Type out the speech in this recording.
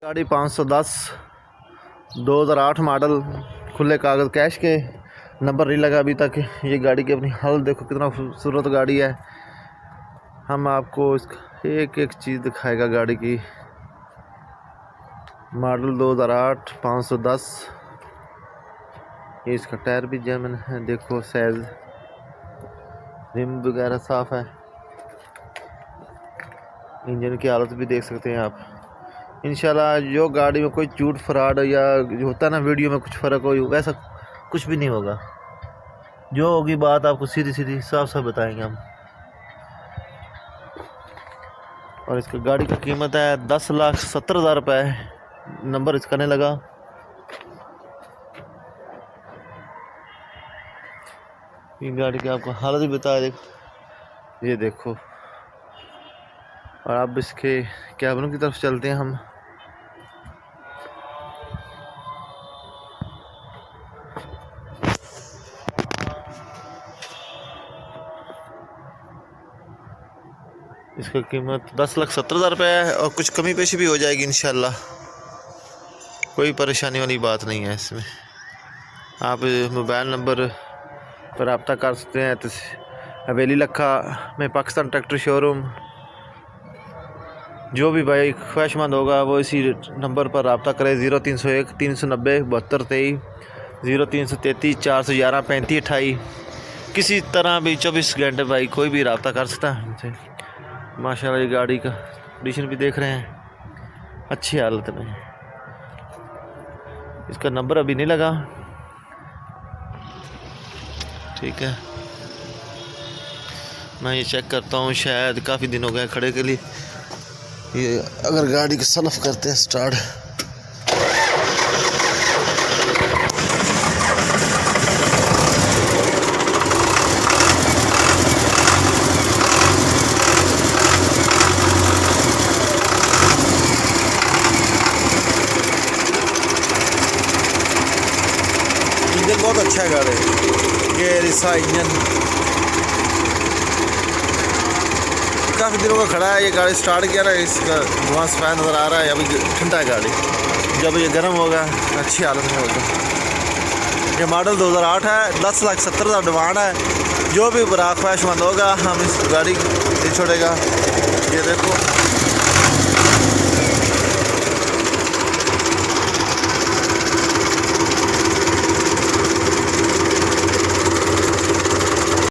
गाड़ी 510 2008 मॉडल, खुले कागज़ कैश के, नंबर नहीं लगा अभी तक। ये गाड़ी की अपनी हालत देखो, कितना खूबसूरत गाड़ी है। हम आपको इसका एक एक चीज़ दिखाएगा गाड़ी की। मॉडल 2008 510। ये इसका टायर भी जेन्युइन है, देखो साइज, रिम वगैरह साफ़ है। इंजन की हालत भी देख सकते हैं आप। इंशाल्लाह जो गाड़ी में कोई झूठ फ्रॉड या जो होता है ना वीडियो में कुछ फ़र्क हो, वैसा कुछ भी नहीं होगा। जो होगी बात आपको सीधी सीधी साफ साफ बताएंगे हम। और इसका गाड़ी का कीमत है 10,70,000 रुपये। नंबर इसका नहीं लगा। ये गाड़ी की आपको हालत भी बताया, देखो ये देखो। और अब इसके कैबिन की तरफ चलते हैं हम। इसका कीमत 10,70,000 रुपये है और कुछ कमी पेशी भी हो जाएगी इंशाल्लाह। कोई परेशानी वाली बात नहीं है इसमें। आप मोबाइल नंबर पर रब्ता कर सकते हैं। तो हवेली लखा में पाकिस्तान ट्रैक्टर शोरूम, जो भी भाई ख्वाहिशमंद होगा वो इसी नंबर पर रब्ता करे। 0301 390 7223, 0333 411 3528। किसी तरह भी 24 घंटे भाई कोई भी रब्ता कर सकता है हमसे। माशाल्लाह ये गाड़ी का कंडीशन भी देख रहे हैं, अच्छी हालत में। इसका नंबर अभी नहीं लगा, ठीक है। मैं ये चेक करता हूँ, शायद काफ़ी दिन हो गए खड़े के लिए। ये अगर गाड़ी को सलफ करते हैं स्टार्ट, इंजन बहुत अच्छा है गाड़ी, गेयर इसका इंजन काफ़ी दिनों का खड़ा है। ये गाड़ी स्टार्ट किया ना, इसका धुआं सफ़ेद नज़र आ रहा है। अभी ठंडा है गाड़ी, जब ये गर्म होगा अच्छी हालत में होगा। ये मॉडल 2008 है, 10,70,000 डिमांड है। जो भी बड़ा ख्वाहिशमंद होगा हम इस गाड़ी नहीं छोड़ेगा। ये देखो